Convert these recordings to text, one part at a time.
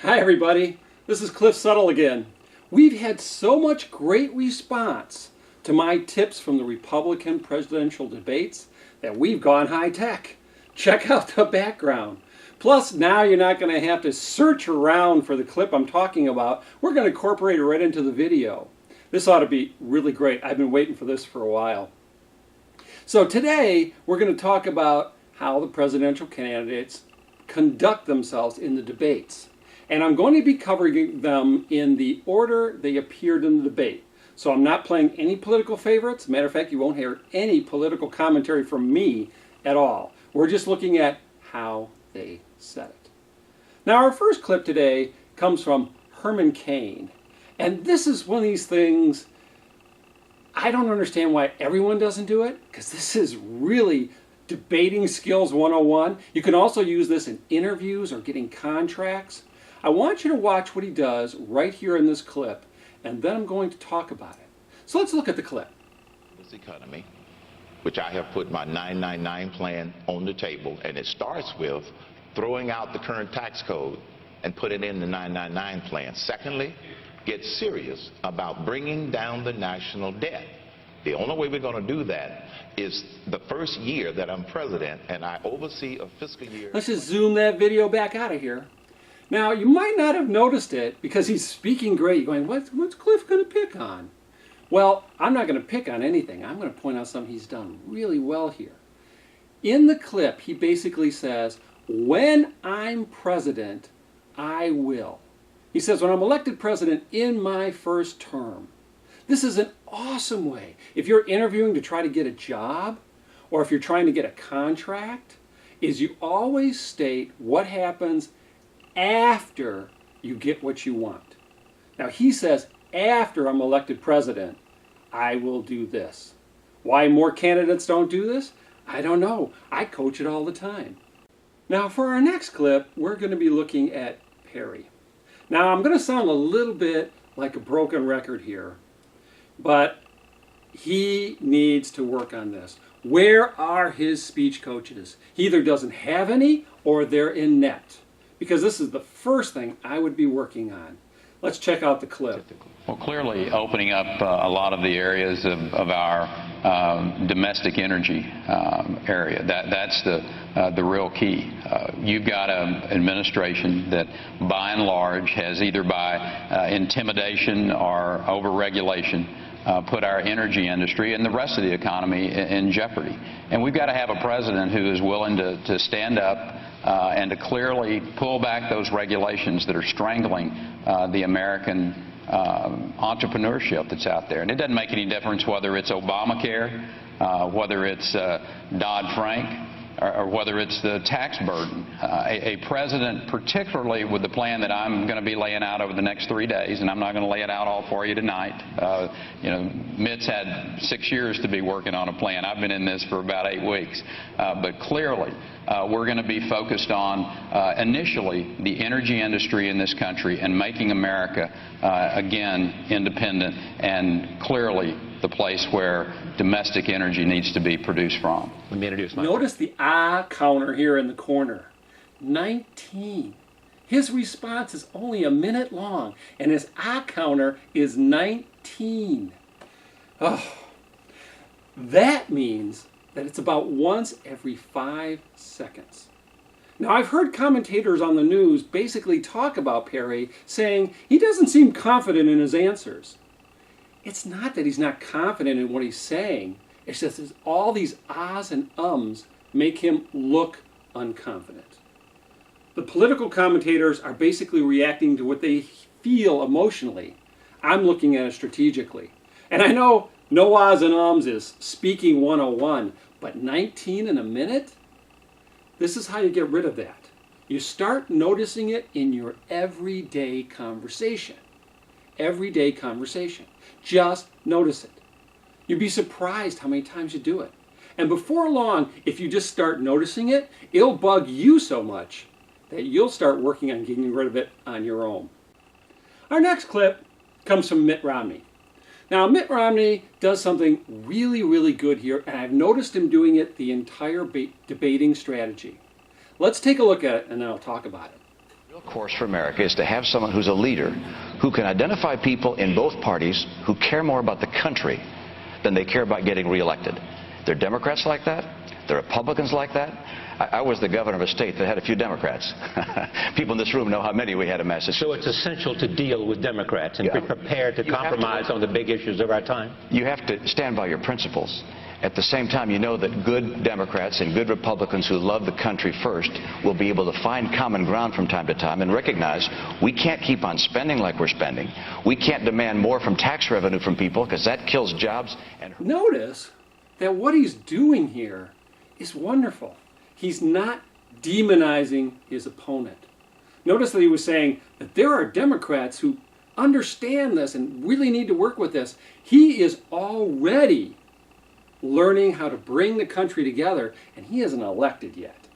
Hi everybody, this is Cliff Suttle again. We've had so much great response to my tips from the Republican presidential debates that we've gone high tech. Check out the background. Plus now you're not going to have to search around for the clip I'm talking about. We're going to incorporate it right into the video. This ought to be really great. I've been waiting for this for a while. So today we're going to talk about how the presidential candidates conduct themselves in the debates. And I'm going to be covering them in the order they appeared in the debate. So I'm not playing any political favorites. Matter of fact, you won't hear any political commentary from me at all. We're just looking at how they said it. Now our first clip today comes from Herman Cain. And this is one of these things, I don't understand why everyone doesn't do it, because this is really debating skills 101. You can also use this in interviews or getting contracts. I want you to watch what he does right here in this clip, and then I'm going to talk about it. So let's look at the clip. This economy, which I have put my 999 plan on the table, and it starts with throwing out the current tax code and putting in the 999 plan. Secondly, get serious about bringing down the national debt. The only way we're going to do that is the first year that I'm president and I oversee a fiscal year. Let's just zoom that video back out of here. Now, you might not have noticed it because he's speaking great. You're going, what's Cliff going to pick on? Well, I'm not going to pick on anything. I'm going to point out something he's done really well here. In the clip, he basically says, when I'm president, I will. He says, when I'm elected president in my first term. This is an awesome way. If you're interviewing to try to get a job, or if you're trying to get a contract, is you always state what happens after you get what you want. Now he says, after I'm elected president, I will do this. Why more candidates don't do this? I don't know. I coach it all the time. Now for our next clip, we're going to be looking at Perry. Now I'm going to sound a little bit like a broken record here, but he needs to work on this. Where are his speech coaches? He either doesn't have any or they're in net. Because this is the first thing I would be working on. Let's check out the clip. Well, clearly opening up a lot of the areas of our domestic energy area. That's the real key. You've got an administration that by and large has either by intimidation or overregulation put our energy industry and the rest of the economy in jeopardy. And we've got to have a president who is willing to stand up and to clearly pull back those regulations that are strangling the American entrepreneurship that's out there. And it doesn't make any difference whether it's Obamacare, whether it's Dodd-Frank, or whether it's the tax burden. A president, particularly with the plan that I'm going to be laying out over the next 3 days, and I'm not going to lay it out all for you tonight. Mitt's had 6 years to be working on a plan. I've been in this for about 8 weeks. But clearly, we're going to be focused on, initially, the energy industry in this country and making America, again, independent and clearly the place where domestic energy needs to be produced from. Let me introduce myself. Notice the counter here in the corner. 19. His response is only a minute long, and his counter is 19. Oh, that means that it's about once every 5 seconds. Now, I've heard commentators on the news basically talk about Perry, saying he doesn't seem confident in his answers. It's not that he's not confident in what he's saying. It's just that all these ahs and ums make him look unconfident. The political commentators are basically reacting to what they feel emotionally. I'm looking at it strategically. And I know no ahs and ums is speaking 101, but 19 in a minute? This is how you get rid of that. You start noticing it in your everyday conversation. Everyday conversation. Just notice it. You'd be surprised how many times you do it. And before long, if you just start noticing it, it'll bug you so much that you'll start working on getting rid of it on your own. Our next clip comes from Mitt Romney. Now, Mitt Romney does something really, really good here, and I've noticed him doing it the entire debating strategy. Let's take a look at it, and then I'll talk about it. The real course for America is to have someone who's a leader who can identify people in both parties who care more about the country than they care about getting reelected. There are Democrats like that. There are Republicans like that. I was the governor of a state that had a few Democrats. People in this room know how many we had in Massachusetts. So it's essential to deal with Democrats and be prepared to compromise on the big issues of our time? You have to stand by your principles. At the same time, you know that good Democrats and good Republicans who love the country first will be able to find common ground from time to time and recognize we can't keep on spending like we're spending. We can't demand more from tax revenue from people because that kills jobs. And notice that what he's doing here is wonderful. He's not demonizing his opponent. Notice that he was saying that there are Democrats who understand this and really need to work with this. He is already learning how to bring the country together, and he isn't elected yet.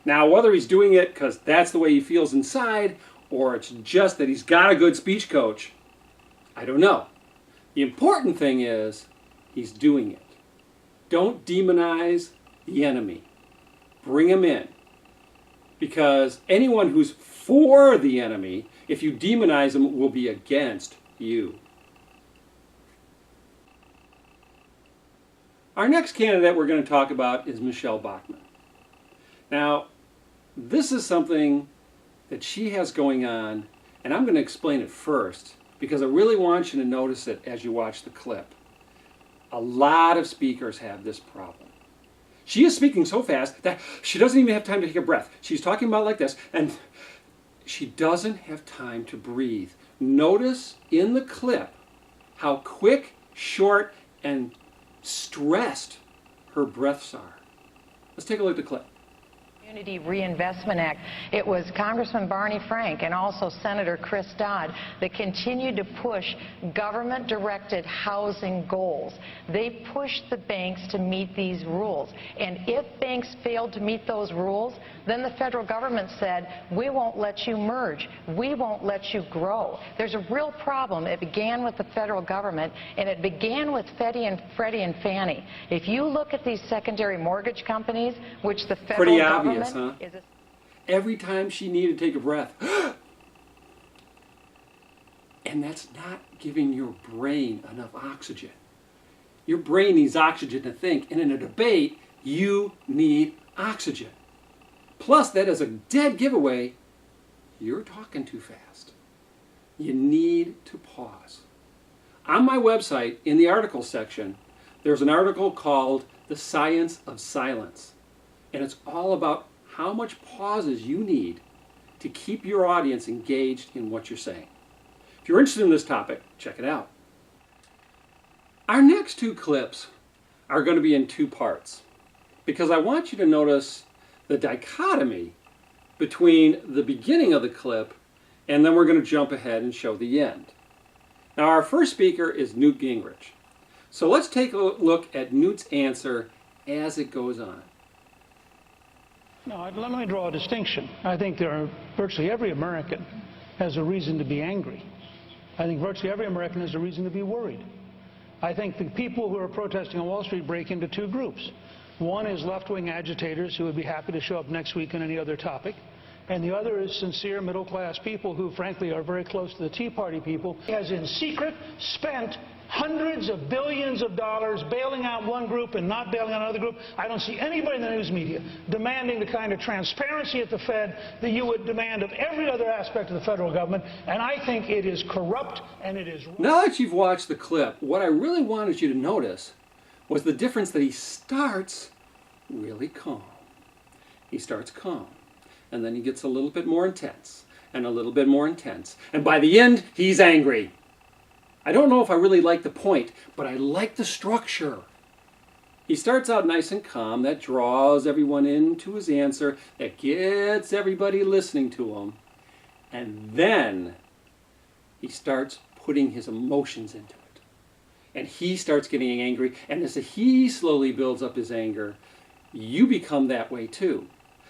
Now, whether he's doing it because that's the way he feels inside, or it's just that he's got a good speech coach, I don't know. The important thing is he's doing it. Don't demonize the enemy. Bring him in. Because anyone who's for the enemy, if you demonize him, will be against you. Our next candidate we're going to talk about is Michelle Bachmann. Now, this is something that she has going on, and I'm going to explain it first because I really want you to notice it as you watch the clip. A lot of speakers have this problem. She is speaking so fast that she doesn't even have time to take a breath. She's talking about like this, and she doesn't have time to breathe. Notice in the clip how quick, short, and stressed her breaths are. Let's take a look at the clip. Community Reinvestment Act. It was Congressman Barney Frank and also Senator Chris Dodd that continued to push government-directed housing goals. They pushed the banks to meet these rules. And if banks failed to meet those rules, then the federal government said, we won't let you merge. We won't let you grow. There's a real problem. It began with the federal government, and it began with Freddie and Fannie. If you look at these secondary mortgage companies, which the federal Pretty government obvious, huh? Every time she needed to take a breath. And that's not giving your brain enough oxygen. Your brain needs oxygen to think, and in a debate, you need oxygen. Plus, that is a dead giveaway. You're talking too fast. You need to pause. On my website, in the article section, there's an article called The Science of Silence. And it's all about how much pauses you need to keep your audience engaged in what you're saying. If you're interested in this topic, check it out. Our next two clips are going to be in two parts because I want you to notice the dichotomy between the beginning of the clip and then we're going to jump ahead and show the end. Now, our first speaker is Newt Gingrich. So let's take a look at Newt's answer as it goes on. No, let me draw a distinction. I think virtually every American has a reason to be angry. I think virtually every American has a reason to be worried. I think the people who are protesting on Wall Street break into two groups. One is left-wing agitators who would be happy to show up next week on any other topic. And the other is sincere middle-class people who, frankly, are very close to the Tea Party people. He has, in secret, spent hundreds of billions of dollars bailing out one group and not bailing out another group. I don't see anybody in the news media demanding the kind of transparency at the Fed that you would demand of every other aspect of the federal government. And I think it is corrupt and it is wrong. Now that you've watched the clip, what I really wanted you to notice was the difference that he starts really calm. He starts calm. And then he gets a little bit more intense, and a little bit more intense. And by the end, he's angry. I don't know if I really like the point, but I like the structure. He starts out nice and calm. That draws everyone into his answer. That gets everybody listening to him. And then he starts putting his emotions into it. And he starts getting angry. And as he slowly builds up his anger, you become that way too.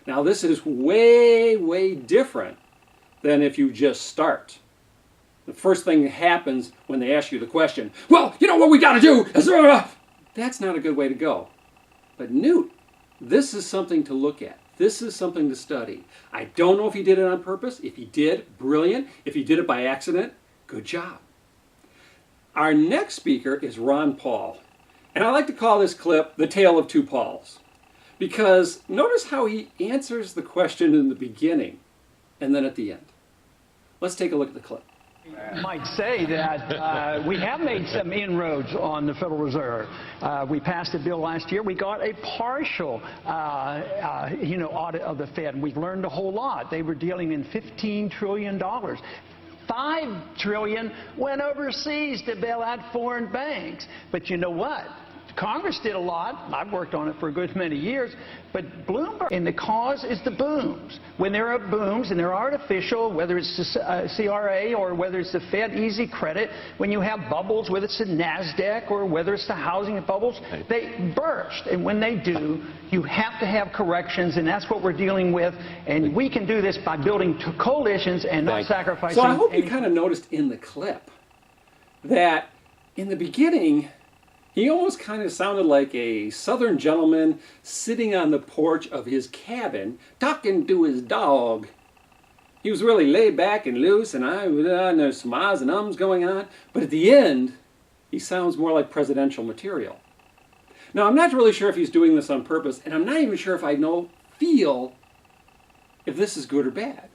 Now, this is way, way different than if you just start. The first thing that happens when they ask you the question, well, you know what we got to do? That's not a good way to go. But Newt, this is something to look at. This is something to study. I don't know if he did it on purpose. If he did, brilliant. If he did it by accident, good job. Our next speaker is Ron Paul. And I like to call this clip the Tale of Two Pauls. Because notice how he answers the question in the beginning and then at the end. Let's take a look at the clip. Might say that we have made some inroads on the Federal Reserve. We passed a bill last year. We got a partial, audit of the Fed, and we've learned a whole lot. They were dealing in $15 trillion. $5 trillion went overseas to bail out foreign banks. But you know what? Congress did a lot. I've worked on it for a good many years. But Bloomberg, and the cause is the booms. When there are booms, and they're artificial, whether it's the CRA or whether it's the Fed easy credit, when you have bubbles, whether it's the NASDAQ or whether it's the housing bubbles, they burst. And when they do, you have to have corrections, and that's what we're dealing with. And we can do this by building coalitions and not sacrificing. So I hope you kind of noticed in the clip that in the beginning, he almost kind of sounded like a Southern gentleman sitting on the porch of his cabin talking to his dog. He was really laid back and loose, and there's some ahs and ums going on. But at the end, he sounds more like presidential material. Now, I'm not really sure if he's doing this on purpose, and I'm not even sure if I feel if this is good or bad.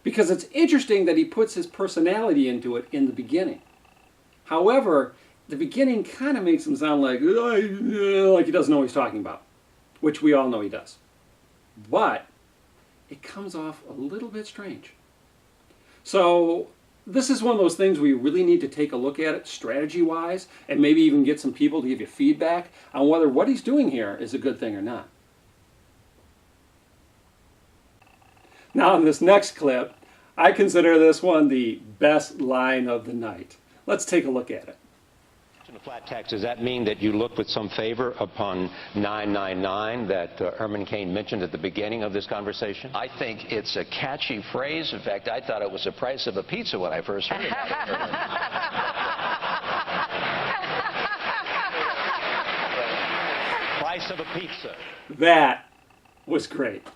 Because it's interesting that he puts his personality into it in the beginning. However, the beginning kind of makes him sound like he doesn't know what he's talking about, which we all know he does. But it comes off a little bit strange. So this is one of those things where you really need to take a look at it strategy-wise and maybe even get some people to give you feedback on whether what he's doing here is a good thing or not. Now in this next clip, I consider this one the best line of the night. Let's take a look at it. The flat tax, does that mean that you look with some favor upon 999 that Herman Cain mentioned at the beginning of this conversation? I think it's a catchy phrase. In fact, I thought it was the price of a pizza when I first heard it. Price of a pizza. That was great.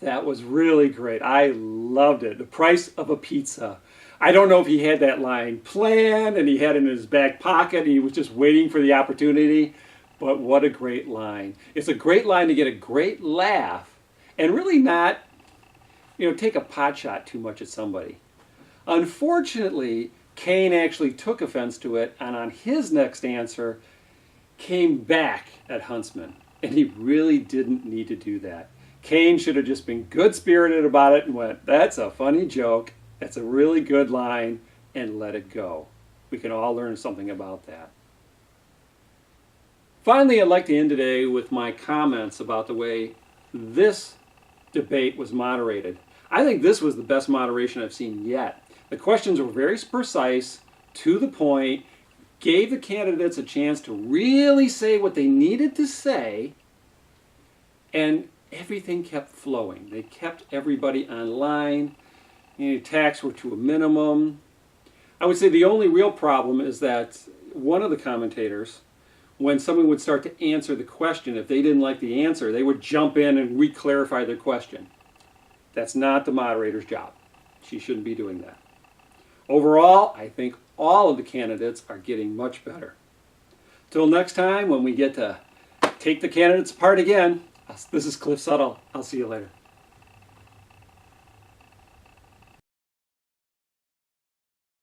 That was really great. I loved it. The price of a pizza. I don't know if he had that line planned and he had it in his back pocket and he was just waiting for the opportunity, but what a great line. It's a great line to get a great laugh and really not, take a pot shot too much at somebody. Unfortunately, Cain actually took offense to it and on his next answer came back at Huntsman, and he really didn't need to do that. Cain should have just been good-spirited about it and went, "That's a funny joke. That's a really good line," and let it go. We can all learn something about that. Finally, I'd like to end today with my comments about the way this debate was moderated. I think this was the best moderation I've seen yet. The questions were very precise, to the point, gave the candidates a chance to really say what they needed to say, and everything kept flowing. They kept everybody on line. Attacks were to a minimum. I would say the only real problem is that one of the commentators, when someone would start to answer the question, if they didn't like the answer, they would jump in and re-clarify their question. That's not the moderator's job. She shouldn't be doing that. Overall, I think all of the candidates are getting much better. Till next time, when we get to take the candidates apart again, this is Cliff Suttle. I'll see you later.